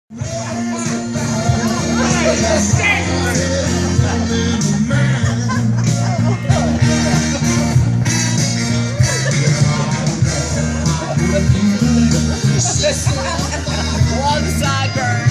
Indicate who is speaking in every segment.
Speaker 1: One sideburn.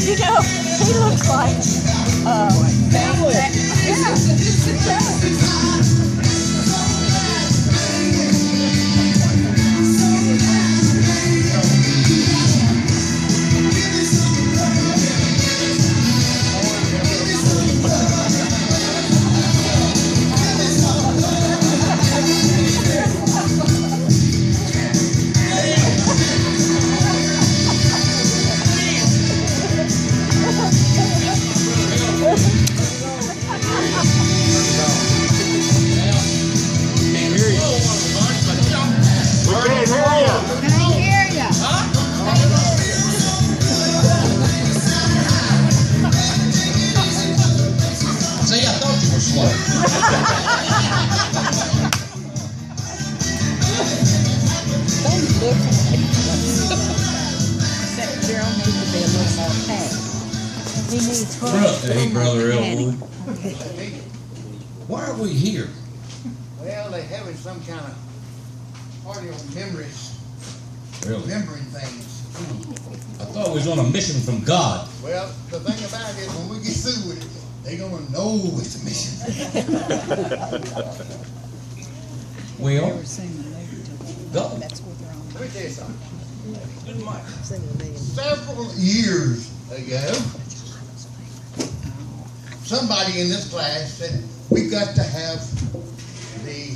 Speaker 2: You know, he looks like
Speaker 3: Hey, Brother Ellwood. Why are we here?
Speaker 4: Well, they're having some kind of party on memories.
Speaker 3: Really?
Speaker 4: Remembering things.
Speaker 3: I thought we was on a mission from God.
Speaker 4: Well, the thing about it is when we get through with it, they're going to know it's a mission.
Speaker 3: Well, go.
Speaker 4: Let me tell you something. Several years ago, somebody in this class said, we got to have the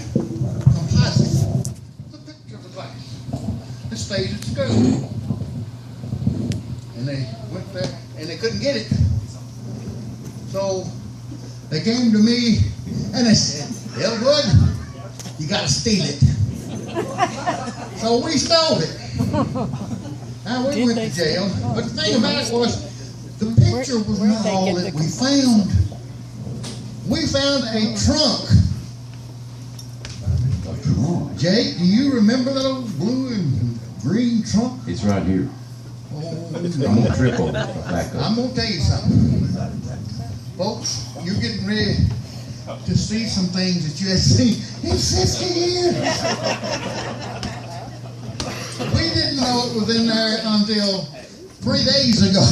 Speaker 4: composite, the picture of the class, that stays at school. And they went there and they couldn't get it. So they came to me and they said, Ellwood, you got to steal it. So we stole it. Now we went to jail, but the thing about it was, the picture was not all that we found. We found a trunk. Jake, do you remember those blue and green trunk?
Speaker 5: It's right here.
Speaker 4: Oh,
Speaker 5: I'm gonna trip over it. Back up.
Speaker 4: I'm gonna tell you something. Folks, you're getting ready to see some things that you haven't seen in 50 years. We didn't know it was in there until 3 days ago.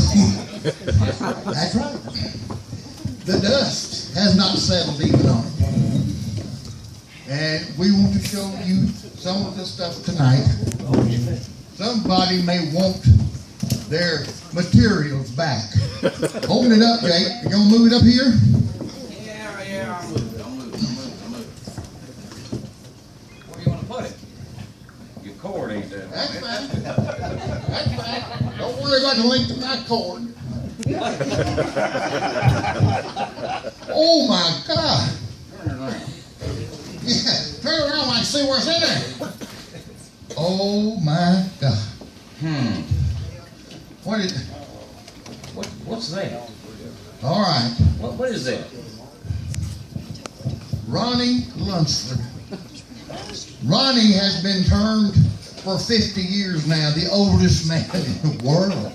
Speaker 4: That's right. The dust has not settled even on it. And we want to show you some of this stuff tonight. Somebody may want their materials back. Open it up, Jake. You gonna move it up here?
Speaker 3: Yeah, I'll move it. Where do you want to put it? Your cord ain't there.
Speaker 4: That's fine. That's fine. Don't worry about the length of my cord. Oh my God.
Speaker 3: Turn around.
Speaker 4: Yeah, turn around like see what's in there. Oh my God.
Speaker 3: What's that?
Speaker 4: All right.
Speaker 3: What is that?
Speaker 4: Ronnie Lunsford. Ronnie has been termed for 50 years now, the oldest man in the world.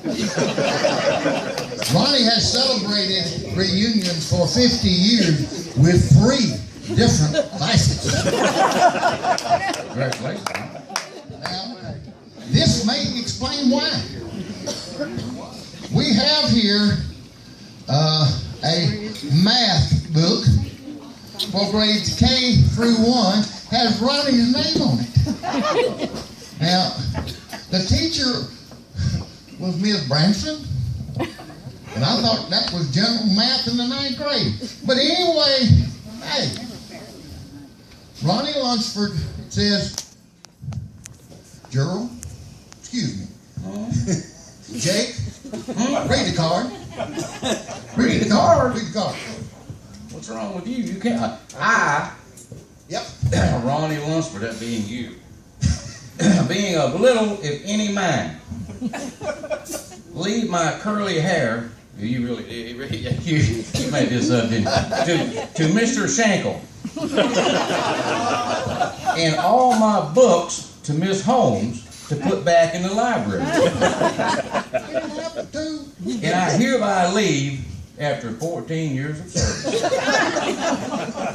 Speaker 4: Ronnie has celebrated reunions for 50 years with 3 different vices.
Speaker 3: Congratulations.
Speaker 4: Now, this may me explain why. We have here a math book for grades K through 1 has Ronnie's name on it. Now, the teacher was Miss Branson, and I thought that was general math in the 9th grade. But anyway, hey, Ronnie Lunsford says, Gerald, excuse me, Jake, read the card. Read the card. Read the card.
Speaker 5: What's wrong with you? You can't.
Speaker 4: Yep.
Speaker 5: Ronnie Lunsford, that being you. Being of little, if any, mind. Leave my curly hair. You really did. You made this up, didn't you? To Mr. Shankle. And all my books to Miss Holmes to put back in the library. And I hereby leave after 14 years of service.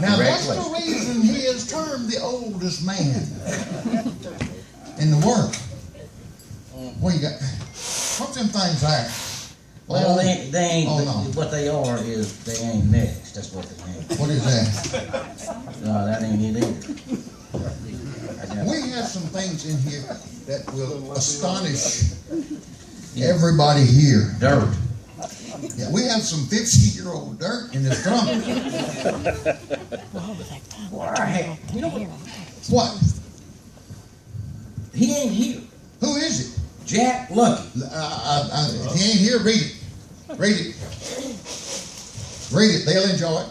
Speaker 4: Now that's the reason he is termed the oldest man in the world. What you got? What's them things there?
Speaker 5: Well, they ain't.
Speaker 4: Oh, no.
Speaker 5: What they are is they ain't next. That's what they ain't.
Speaker 4: What is that?
Speaker 5: No, that ain't it either.
Speaker 4: We have some things in here that will astonish everybody here.
Speaker 5: Dirt.
Speaker 4: Yeah, we have some 50-year-old dirt in this drum.
Speaker 5: Why? You know
Speaker 4: What?
Speaker 5: he ain't here.
Speaker 4: Who is it?
Speaker 5: Jack Lucky.
Speaker 4: If he ain't here, read it. Read it. Read it. They'll enjoy it.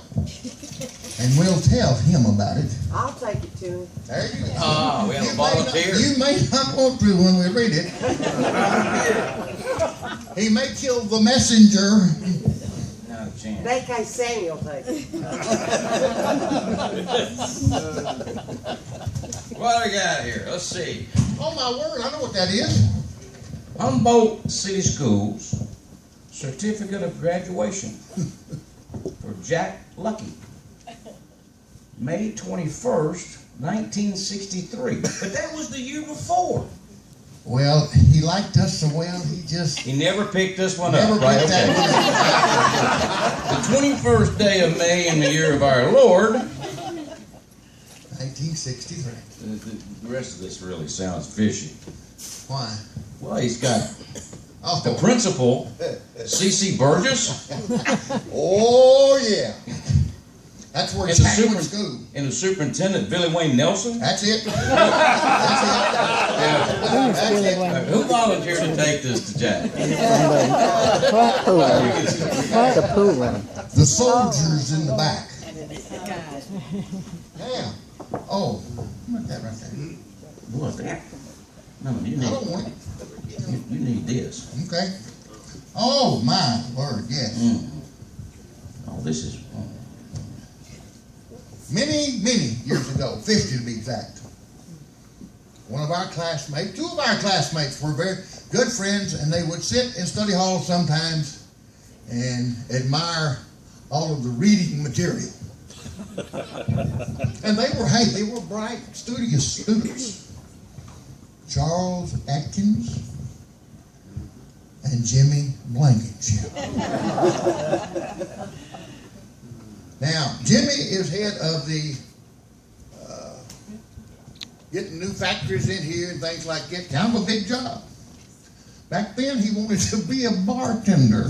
Speaker 4: And we'll tell him about it.
Speaker 1: I'll take it to him.
Speaker 4: There you go.
Speaker 5: Oh, we have a volunteer.
Speaker 4: You may not want to when we read it. He may kill the messenger.
Speaker 5: Not a chance.
Speaker 1: Make case Samuel take it.
Speaker 5: What do we got here? Let's see.
Speaker 4: Oh my word, I know what that is.
Speaker 5: Humboldt City Schools Certificate of Graduation for Jack Lucky. May 21st, 1963. But that was the year before.
Speaker 4: Well, he liked us so well,
Speaker 5: He never picked this one
Speaker 4: never
Speaker 5: up, right?
Speaker 4: picked that
Speaker 5: The 21st day of May in the year of our Lord.
Speaker 4: 1963.
Speaker 5: The rest of this really sounds fishy.
Speaker 4: Why?
Speaker 5: Well, he's got
Speaker 4: Oh,
Speaker 5: the principal, C.C. Burgess,
Speaker 4: oh yeah. That's where
Speaker 5: and
Speaker 4: Jack went to school.
Speaker 5: and the superintendent, Billy Wayne Nelson.
Speaker 4: That's it. That's it.
Speaker 5: Who volunteered to take this to Jack?
Speaker 2: The pool room.
Speaker 4: The soldiers in the back. Yeah. Oh, look at that right there.
Speaker 5: What's that? No, you
Speaker 4: I
Speaker 5: need,
Speaker 4: don't want it.
Speaker 5: you need this.
Speaker 4: Okay. Oh my word, yes.
Speaker 5: Oh, this is.
Speaker 4: Many years ago, 50 to be exact. One of our classmates, two of our classmates were very good friends, and they would sit in study hall sometimes and admire all of the reading material. And they were bright, studious students. Charles Atkins and Jimmy Blankenship. Now, Jimmy is head of the getting new factories in here and things like that. Kind of a big job. Back then, he wanted to be a bartender.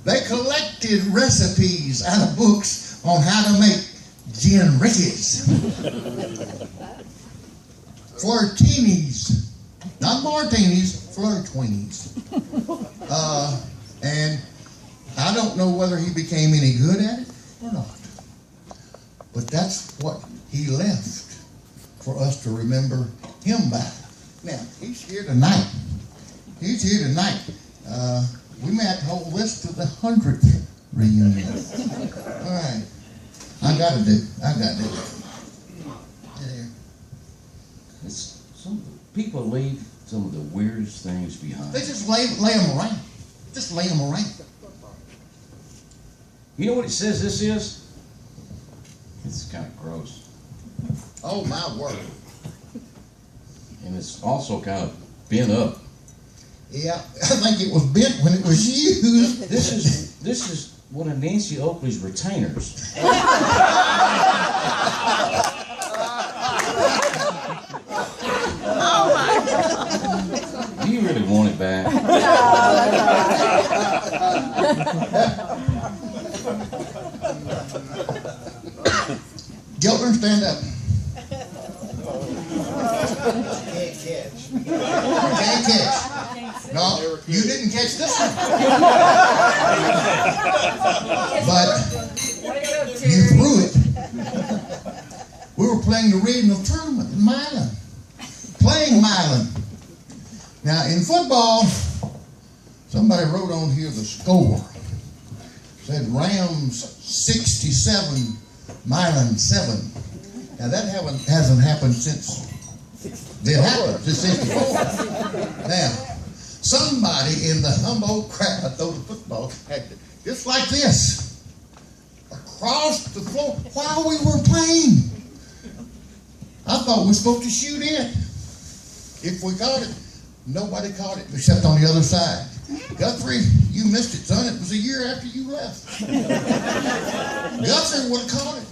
Speaker 4: They collected recipes out of books on how to make gin rickeys, flirtinis, not martinis, flirtwinis. And I don't know whether he became any good at it or not. But that's what he left for us to remember him by. Now, he's here tonight. He's here tonight. We may have to hold this to the 100th reunion. All right. I gotta do it. There.
Speaker 5: Some people leave some of the weirdest things behind.
Speaker 4: They just lay them around. Just lay them around.
Speaker 5: You know what it says this is? It's kind of gross.
Speaker 4: Oh my word.
Speaker 5: and it's also kind of bent up.
Speaker 4: Yeah, I think it was bent when it was used.
Speaker 5: This is one of Nancy Oakley's retainers. Do you really want it back?
Speaker 4: Giltner, stand up.
Speaker 1: Can't catch.
Speaker 4: You can't catch. No, you didn't catch this one. But you threw it. We were playing the regional tournament in Milan. Playing Milan. Now, in football, somebody wrote on here the score. Said Rams 67, Milan 7. Now, that hasn't happened since it happened, since 64. Now, somebody in the Humboldt crowd, throw the football, had just like this, across the floor while we were playing. I thought we were supposed to shoot it. If we caught it, nobody caught it except on the other side. Guthrie, you missed it, son. It was a year after you left. Guthrie would have caught it.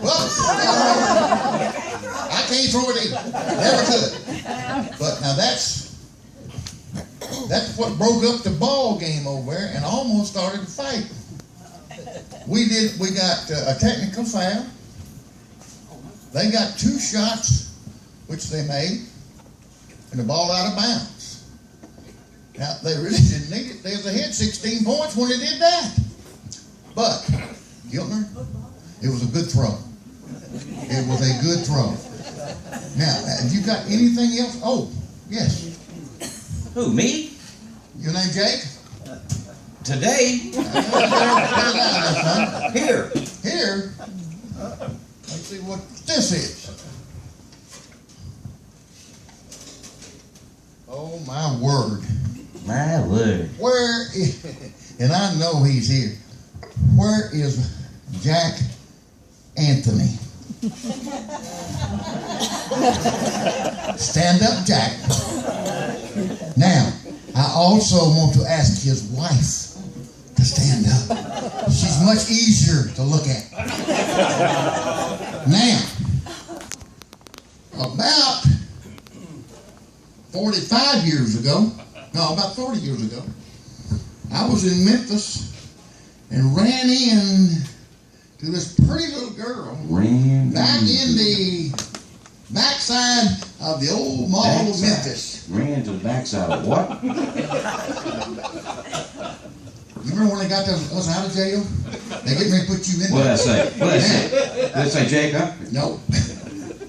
Speaker 4: Well, I can't throw it either. Never could. But now that's what broke up the ball game over there and almost started a fight. We got a technical foul. They got 2 shots, which they made, and the ball out of bounds. Now, they really didn't need it. They was ahead 16 points when they did that. But, Giltner, it was a good throw. It was a good throw. Now, have you got anything else? Oh, yes.
Speaker 5: Who, me?
Speaker 4: Your name Jake?
Speaker 5: Today? Here.
Speaker 4: Here? Let's see what this is. Oh, my word.
Speaker 5: My word.
Speaker 4: Where is, and I know he's here, where is Jack Anthony? Stand up, Jack. Now, I also want to ask his wife to stand up. She's much easier to look at. Now, about 45 years ago, no, about 40 years ago, I was in Memphis and ran in to this pretty little girl back in the backside of the old mall of Memphis.
Speaker 5: Ran to the backside of what?
Speaker 4: You remember when they got us out of jail? They get ready to put you in
Speaker 5: What'd
Speaker 4: there.
Speaker 5: I say? What'd I say? Did I say Jake, huh?
Speaker 4: No.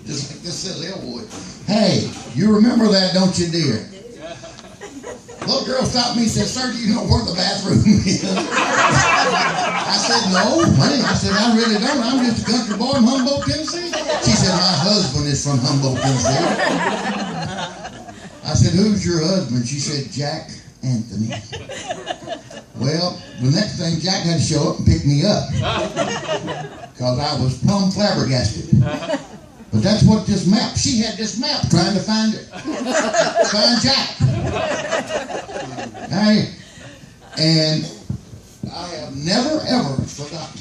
Speaker 4: Just like this says Ellwood. Hey, you remember that, don't you, dear? Little girl stopped me and said, "Sir, do you know where the bathroom is?" I said, "No, honey." I said, "I really don't. I'm just a country boy from Humboldt, Tennessee." She said, "My husband is from Humboldt, Tennessee." I said, "Who's your husband?" She said, "Jack Anthony." Well, the next thing, Jack had to show up and pick me up because I was plumb flabbergasted. But that's what this map, she had this map trying to find it. Find Jack. Hey, and I have never ever forgotten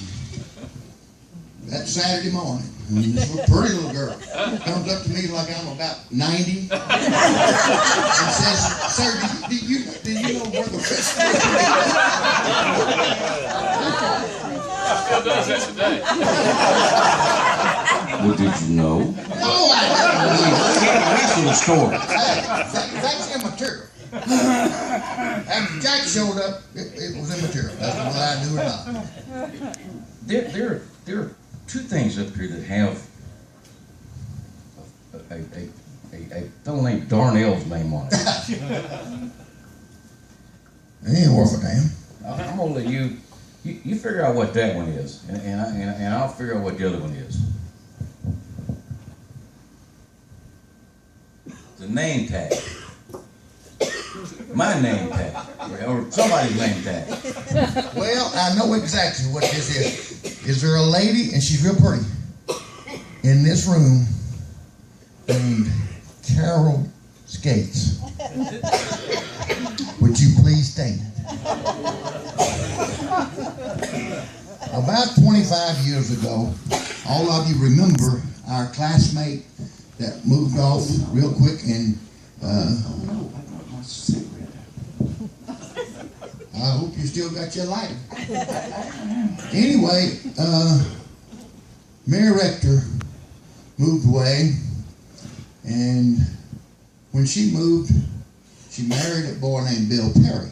Speaker 4: that Saturday morning. This little pretty little girl comes up to me like I'm about 90 and says, "Sir, do you know where the rest of
Speaker 6: Still does that today.
Speaker 5: Well, did you know?
Speaker 4: No, I
Speaker 5: Get the rest of the story.
Speaker 4: Hey, that's immaterial. After Jack showed up, it was immaterial. That's whether I knew or not.
Speaker 5: There are 2 things up here that have a fellow named Darnell's name on it.
Speaker 4: It ain't worth a damn.
Speaker 5: I'm gonna let you figure out what that one is, and I'll figure out what the other one is. The name tag. My name tag, or somebody's name tag.
Speaker 4: Well, I know exactly what this is. Is there a lady, and she's real pretty, in this room named Carol Skates. Would you please stand? About 25 years ago, all of you remember our classmate that moved off real quick, and I hope you still got your lighter. Anyway, Mary Rector moved away, and when she moved, she married a boy named Bill Perry.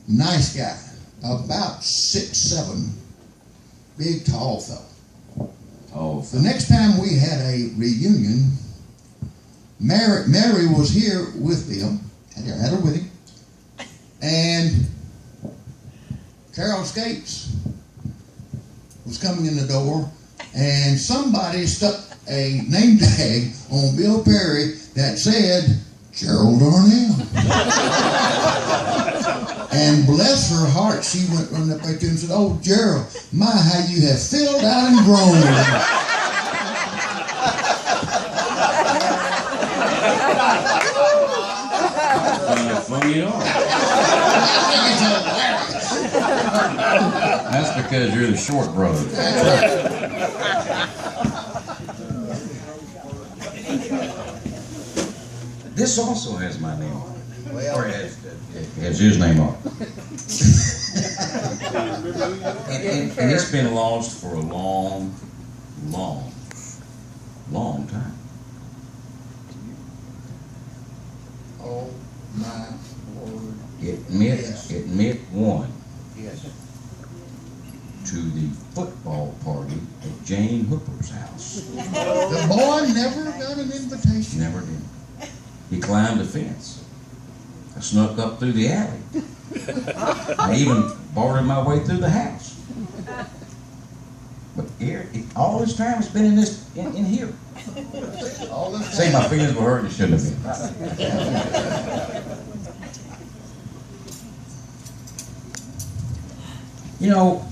Speaker 4: Nice guy, about 6'7", big, tall fellow.
Speaker 5: Oh,
Speaker 4: The next time we had a reunion, Mary was here with Bill, had her with him, and Carol Skates was coming in the door, and somebody stuck a name tag on Bill Perry that said Gerald Darnell. And bless her heart, she went running up right to him and said, "Oh, Gerald, my, how you have filled out and grown."
Speaker 5: funny at all. That's because you're the short brother. This also has my name on it.
Speaker 1: Well,
Speaker 5: Or it has his name on it. and it's been lost for a long time.
Speaker 4: Oh my word.
Speaker 5: It meant
Speaker 4: Yes.
Speaker 5: one
Speaker 4: Yes.
Speaker 5: to the football party at Jane Hooper's house.
Speaker 4: The boy never got an invitation.
Speaker 5: Never did. He climbed the fence. I snuck up through the alley. I even bartered my way through the house. But here, all this time it's been in here.
Speaker 4: All this
Speaker 5: Say
Speaker 4: time.
Speaker 5: my feelings were hurt, it shouldn't have been. You know,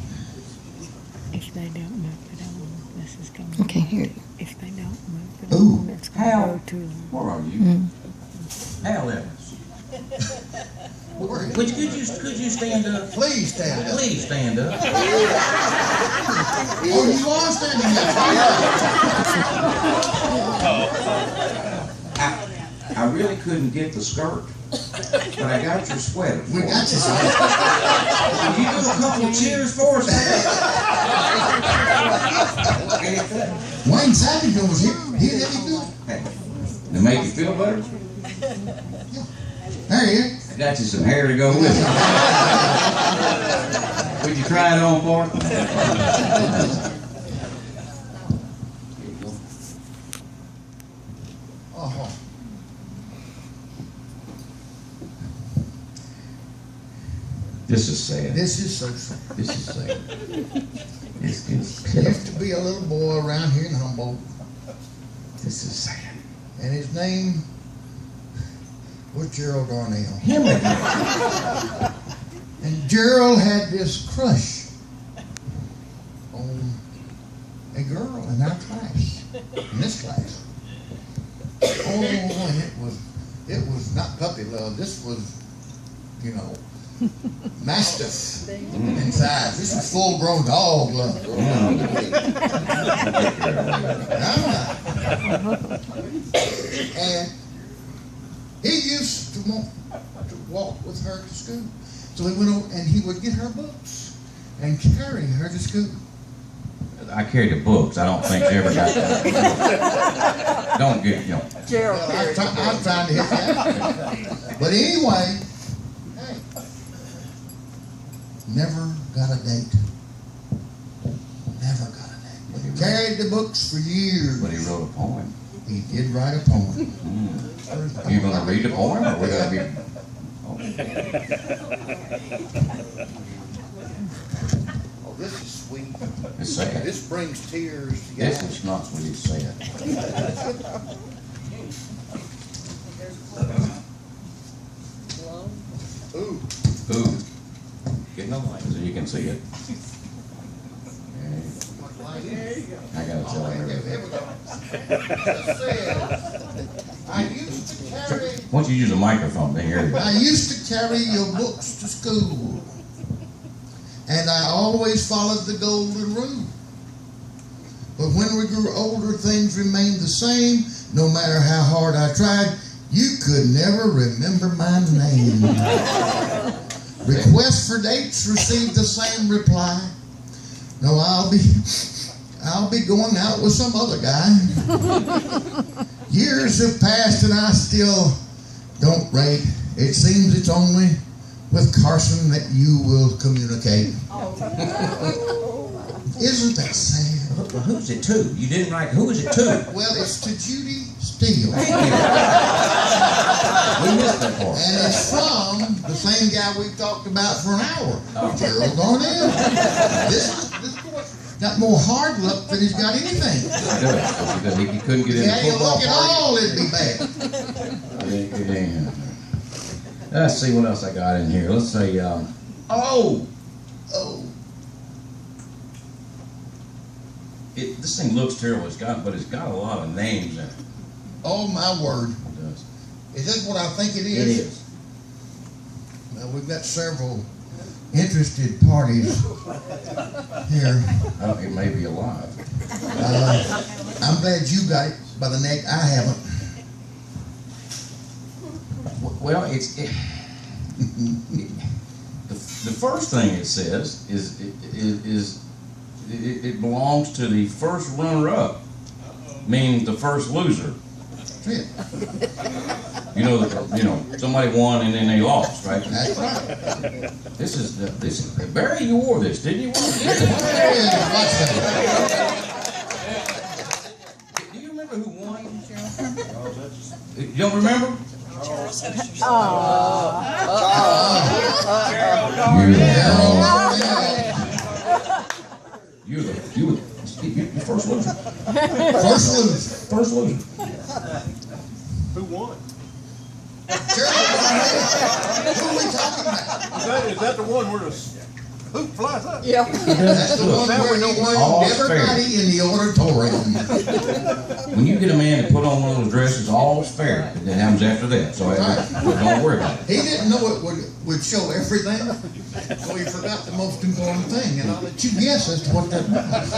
Speaker 2: If they don't move it on, this is going.
Speaker 7: Okay, here.
Speaker 2: If they don't move it
Speaker 5: Ooh,
Speaker 2: on, it's
Speaker 5: how?
Speaker 2: going to go to.
Speaker 5: Where are you? Hal Evans.
Speaker 4: Where-
Speaker 5: Could you stand up?
Speaker 4: Please stand up.
Speaker 5: Please stand up.
Speaker 4: Oh, you are standing up.
Speaker 5: I really couldn't get the skirt, but I got your sweater.
Speaker 4: We got you, sir.
Speaker 5: Could you do a couple of cheers for us?
Speaker 4: Wayne Sappington was here. He did he good.
Speaker 5: Hey, to make you feel better,
Speaker 4: There he is.
Speaker 5: I got you some hair to go with it. Would you try it on for us?
Speaker 4: Uh-huh.
Speaker 5: This is sad.
Speaker 4: This is so sad.
Speaker 5: This is sad. This is
Speaker 4: There used
Speaker 5: pitiful.
Speaker 4: to be a little boy around here in Humboldt,
Speaker 5: This is sad.
Speaker 4: and his name was Gerald Darnell.
Speaker 5: Him again.
Speaker 4: And Gerald had this crush on a girl in our class, in this class. Oh, and it was not puppy love. This was, mastiff inside. This was full-grown dog love. And he used to want to walk with her to school. So he went over and he would get her books and carry her to school.
Speaker 5: I carried the books. I don't think she ever got that. Don't get,
Speaker 4: Well, I'm trying to hit that. But anyway, hey, never got a date. Never got a date. Carried the books for years.
Speaker 5: But he wrote a poem.
Speaker 4: He did write a poem.
Speaker 5: Are you going to read the poem, or we're going to be?
Speaker 1: oh, this is sweet.
Speaker 5: It's sad.
Speaker 1: This brings tears together.
Speaker 5: This is not what he said.
Speaker 1: Ooh,
Speaker 5: Ooh, get no light so you can see it. I gotta tell him everything.
Speaker 4: Here we go. I used to carry,
Speaker 5: Why don't you use a microphone? They hear you.
Speaker 4: I used to carry your books to school. And I always followed the golden rule. But when we grew older, things remained the same. No matter how hard I tried, you could never remember my name. Requests for dates received the same reply. No, I'll be going out with some other guy. Years have passed and I still don't rate. It seems it's only with Carson that you will communicate. Isn't that sad?
Speaker 5: Who's it to? You didn't write. Who is it to?
Speaker 4: Well, it's to Judy Steele.
Speaker 5: We missed that part.
Speaker 4: And it's from the same guy we've talked about for an hour, Gerald Darnell. This boy got more hard luck than he's got anything.
Speaker 5: He couldn't get in the
Speaker 4: Yeah, you
Speaker 5: football
Speaker 4: look at
Speaker 5: party.
Speaker 4: all, it'd be bad.
Speaker 5: Let's see what else I got in here. Let's say,
Speaker 4: Oh,
Speaker 5: this thing looks terrible. But it's got a lot of names in it.
Speaker 4: oh my word.
Speaker 5: It does.
Speaker 4: Is that what I think it is?
Speaker 5: It is.
Speaker 4: Well, we've got several interested parties here.
Speaker 5: It may be alive.
Speaker 4: I'm glad you got it by the neck. I haven't.
Speaker 5: Well, the first thing it says is it belongs to the first runner-up, meaning the first loser.
Speaker 4: Yeah,
Speaker 5: Somebody won and then they lost, right?
Speaker 4: that's right.
Speaker 5: This Barry, you wore this, didn't you?
Speaker 4: Yeah, watch that.
Speaker 5: Do you remember who won? You don't remember? You're first loser.
Speaker 4: First loser.
Speaker 5: First loser.
Speaker 6: Who won?
Speaker 4: Gerald, who are we talking about?
Speaker 6: Is that the one where the hoop flies up?
Speaker 2: Yeah.
Speaker 4: That's the one where he won
Speaker 5: All's
Speaker 4: everybody in the auditorium.
Speaker 5: When you get a man to put on one of those dresses, all's fair. It happens after that, so don't worry about it.
Speaker 4: He didn't know it would show everything, so he forgot the most important thing, and I'll let you guess as to what that was.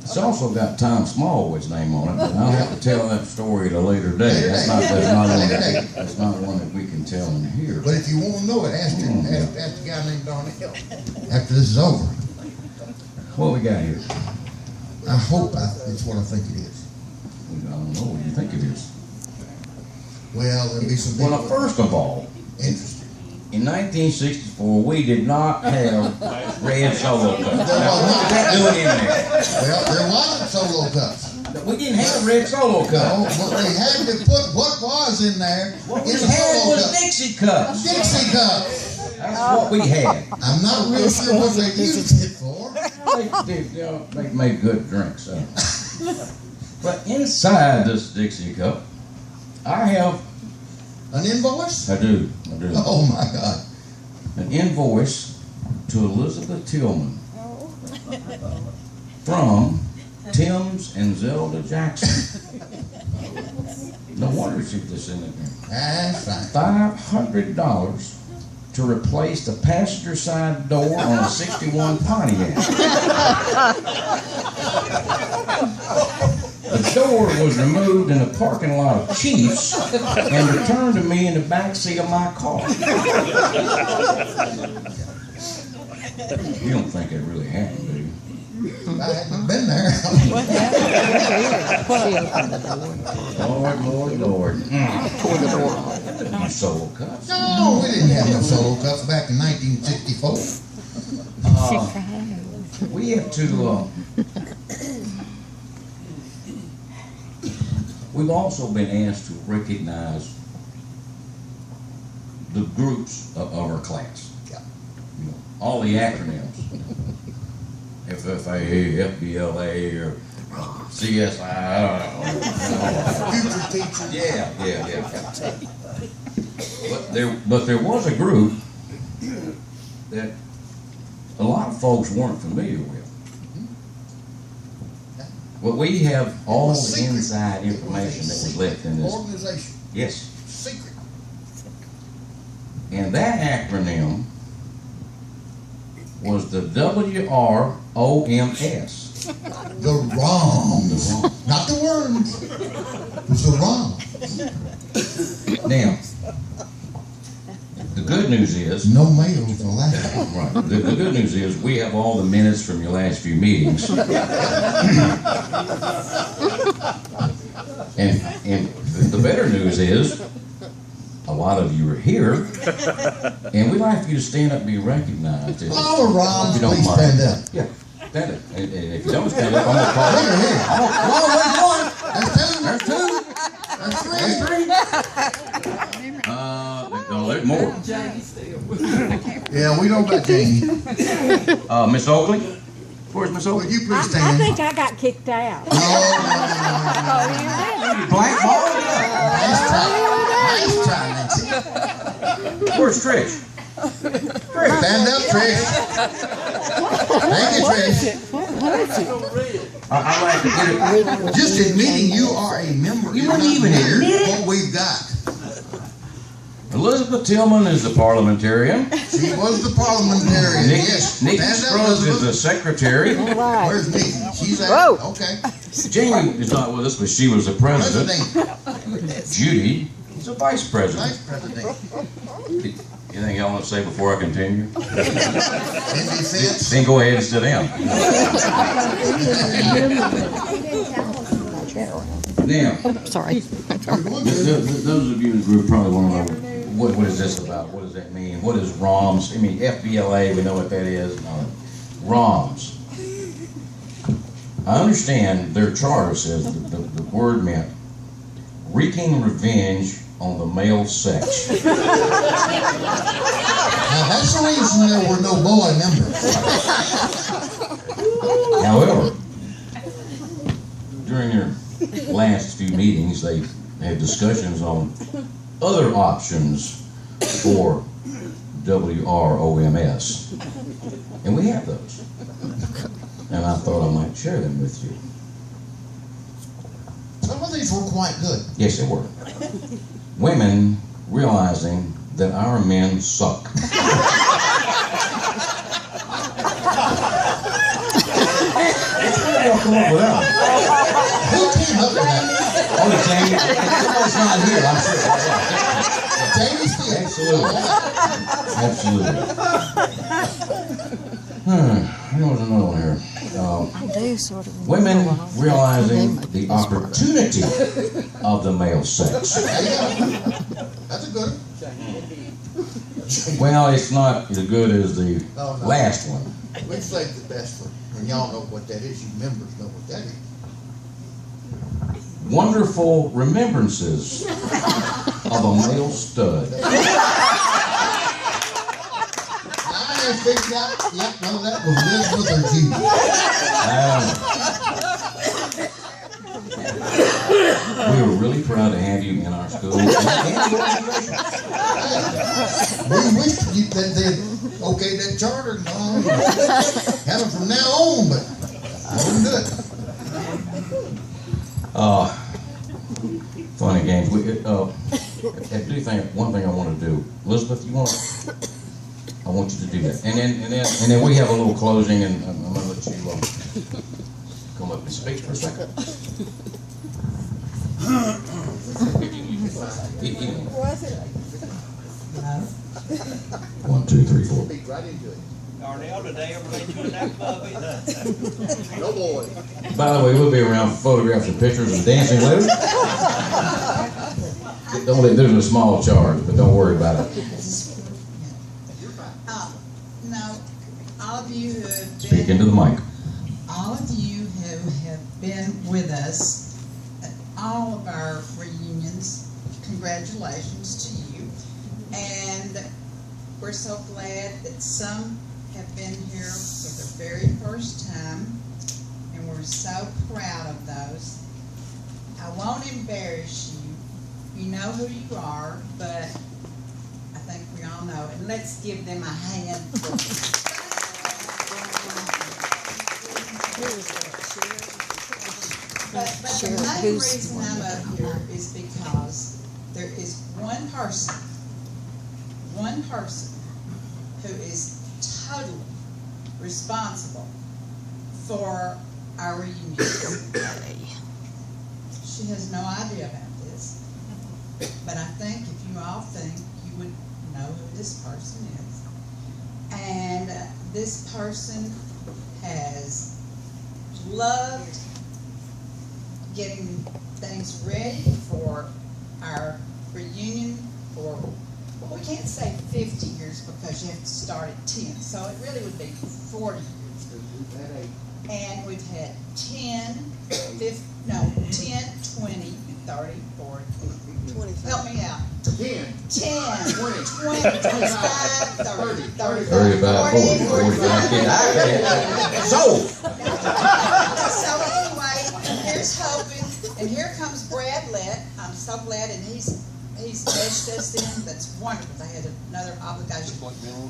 Speaker 5: It's also got Tom Smallwood's name on it, but I'll have to tell that story at a later date. That's not one that we can tell in here.
Speaker 4: But if you want to know it, ask the guy named Darnell after this is over.
Speaker 5: What we got here?
Speaker 4: I hope it's what I think it is.
Speaker 5: I don't know. What do you think it is?
Speaker 4: Well, there'll be some
Speaker 5: Well,
Speaker 4: people
Speaker 5: first of all,
Speaker 4: interested.
Speaker 5: in 1964, we did not have red solo cups. Now, do it in there.
Speaker 4: Well, there wasn't solo cups.
Speaker 5: We didn't have red solo
Speaker 4: No,
Speaker 5: cups.
Speaker 4: but we had to put what was in there
Speaker 5: What we
Speaker 4: in the
Speaker 5: had
Speaker 4: solo
Speaker 5: was
Speaker 4: cup.
Speaker 5: Dixie cups.
Speaker 4: Dixie cups.
Speaker 5: That's what we had.
Speaker 4: I'm not real sure what they used it for.
Speaker 5: They make good drinks. But inside this Dixie cup, I have.
Speaker 4: An invoice?
Speaker 5: I do.
Speaker 4: Oh my God.
Speaker 5: An invoice to Elizabeth Tillman from Tim's and Zelda Jackson. No wonder she put this in there.
Speaker 4: That's right.
Speaker 5: $500 to replace the passenger side door on a 61 Pontiac. The door was removed in the parking lot of Chiefs and returned to me in the back seat of my car. You don't think that really happened, do you?
Speaker 4: I hadn't been there.
Speaker 5: Lord. No solo cups.
Speaker 4: No, we didn't have no solo cups back in 1964.
Speaker 5: We have to. We've also been asked to recognize the groups of our class.
Speaker 4: Yeah.
Speaker 5: All the acronyms. FFA, FBLA, or CSI, I don't know.
Speaker 4: Future teachers.
Speaker 5: Yeah. But there was a group that a lot of folks weren't familiar with. Well, we have all
Speaker 4: It was
Speaker 5: the
Speaker 4: secret.
Speaker 5: inside
Speaker 4: It was a
Speaker 5: information that was
Speaker 4: secret
Speaker 5: left in this.
Speaker 4: organization,
Speaker 5: Yes.
Speaker 4: secret.
Speaker 5: And that acronym was the WROMS.
Speaker 4: The wrongs, not the worms. It's the wrongs.
Speaker 5: Now, the good news is,
Speaker 4: No males allowed.
Speaker 5: right, the good news is we have all the minutes from your last few meetings. and the better news is, a lot of you are here, and we'd like for you to stand up and be recognized.
Speaker 4: All the wrongs,
Speaker 5: If you don't
Speaker 4: please
Speaker 5: mind.
Speaker 4: stand up.
Speaker 5: Yeah, stand up. And if you don't stand up, I'm gonna call
Speaker 4: Here,
Speaker 5: you.
Speaker 4: here. There's two. There's three.
Speaker 5: No, there's more.
Speaker 4: Yeah, we know about Jamie.
Speaker 5: Miss Oakley? Where's Miss
Speaker 4: Would
Speaker 5: Oakley?
Speaker 4: you please
Speaker 2: I
Speaker 4: stand?
Speaker 2: think I got kicked out.
Speaker 4: No.
Speaker 5: Black ball?
Speaker 4: Nice try, Nancy.
Speaker 5: Where's Trish?
Speaker 4: Stand up, Trish. Thank you, Trish.
Speaker 2: What is it?
Speaker 5: I like to get it.
Speaker 4: Just admitting you are a member.
Speaker 5: You
Speaker 4: is
Speaker 5: wouldn't
Speaker 4: not
Speaker 5: even
Speaker 4: near
Speaker 5: admit it?
Speaker 4: What we've got.
Speaker 5: Elizabeth Tillman is the parliamentarian.
Speaker 4: She was the parliamentarian. Yes.
Speaker 5: Nikki
Speaker 4: Stand up,
Speaker 5: Scruggs is the
Speaker 4: Elizabeth.
Speaker 5: secretary.
Speaker 2: All right.
Speaker 4: Where's Nikki? She's at.
Speaker 2: Whoa.
Speaker 4: Okay.
Speaker 5: Jamie is not with us, but she was the president.
Speaker 4: President.
Speaker 5: Judy is the vice president.
Speaker 4: Vice President.
Speaker 5: Anything y'all want to say before I continue?
Speaker 4: In defense.
Speaker 5: Then go ahead and sit down. Now,
Speaker 2: Sorry.
Speaker 5: those of you in the group probably want to know, what is this about? What does that mean? What is ROMS? I mean, FBLA, we know what that is. ROMS. I understand their charter says that the word meant wreaking revenge on the male sex.
Speaker 4: Now, that's the reason there were no boy members.
Speaker 5: However, during their last few meetings, they had discussions on other options for WROMS, and we have those. And I thought I might share them with you.
Speaker 4: Some of these were quite good.
Speaker 5: Yes, they were. Women realizing that our men suck.
Speaker 4: Who came up with that?
Speaker 5: Only Jamie. It's not here, I'm sure. Absolutely. There was another one here.
Speaker 2: I do sort of.
Speaker 5: Women realizing the opportunity of the male sex.
Speaker 4: There you go. That's a good one.
Speaker 5: Well, it's not as good as the
Speaker 4: No, no.
Speaker 5: last one.
Speaker 4: We've saved the best for, and y'all know what that is. You members know what that is.
Speaker 5: Wonderful remembrances of a male stud.
Speaker 4: I have figured out, yep, no, that was Elizabeth or Judy.
Speaker 5: We were really proud to have you in our school. And your organization.
Speaker 4: We wish that they'd okay that charter and all, have it from now on, but I wouldn't do it.
Speaker 5: Funny games. I do think one thing I want to do. Elizabeth, I want you to do that. And then we have a little closing, and I'm going to let you come up and speak for a second. 1, 2, 3, 4.
Speaker 4: Speak right into it.
Speaker 6: Darnell, today everybody doing that club either.
Speaker 4: No boy.
Speaker 5: By the way, we'll be around for photographs and pictures and dancing later. There's a small charge, but don't worry about it.
Speaker 7: No, all of you who have
Speaker 5: Speak
Speaker 7: been,
Speaker 5: into the mic.
Speaker 7: all of you who have been with us at all of our reunions, congratulations to you. And we're so glad that some have been here for the very first time, and we're so proud of those. I won't embarrass you. You know who you are, but I think we all know. And let's give them a hand. But the
Speaker 2: Sure,
Speaker 7: main
Speaker 2: who's
Speaker 7: reason I'm up here is because there is one person who is totally responsible for our reunions. She has no idea about this, but I think if you all think, you would know who this person is. And this person has loved getting things ready for our reunion for, well, we can't say 50 years because you have to start at 10, so it really would be 40 years. And we've had 10, 20, 30, 40. Help me out. 10, 20, 25, 30,
Speaker 5: 35, 40, 45, sold.
Speaker 7: So anyway, here's hoping, and here comes Brad Lett. I'm so glad, and he's meshed us in. That's wonderful. They had another obligation.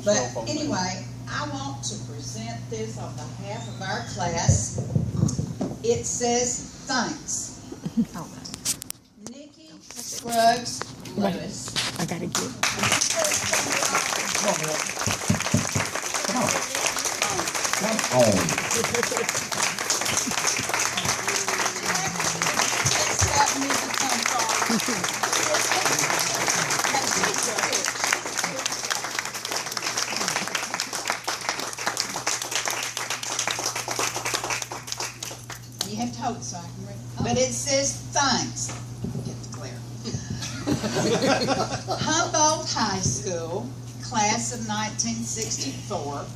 Speaker 7: But anyway, I want to present this on behalf of our class. It says thanks. Nikki Scruggs Lewis.
Speaker 2: I gotta get.
Speaker 7: You have to hold it so I can read. But it says thanks. Get the glare. Humboldt High School, class of 1964,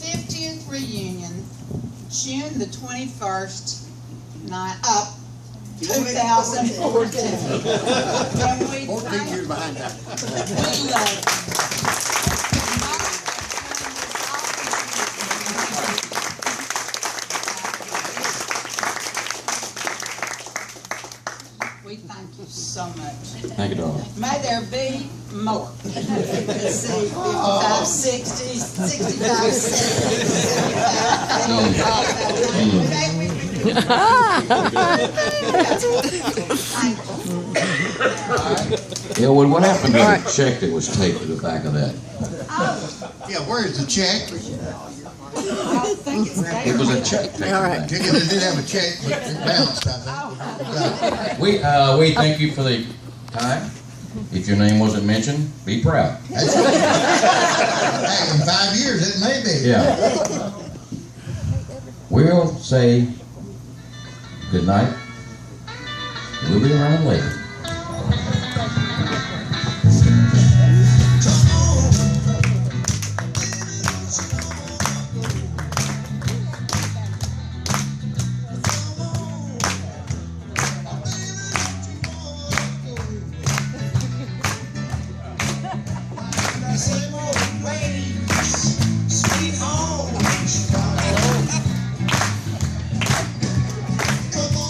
Speaker 7: 50th reunion, June the 21st, 2014. And we
Speaker 1: 14 years behind that.
Speaker 7: we love it. We thank you so much.
Speaker 5: Thank you, darling.
Speaker 7: May there be more. Let's see, 55, 60, 65, 70, 75.
Speaker 5: Elwood, what happened to the check that was taped to the back of that?
Speaker 4: Yeah, where's the check?
Speaker 5: It was a check taped to the back.
Speaker 4: It did have a check, but it bounced, I think.
Speaker 5: We thank you for the time. If your name wasn't mentioned, be proud.
Speaker 4: That's right. Hey, in 5 years, it may be.
Speaker 5: Yeah. We'll say good night. We'll be around later.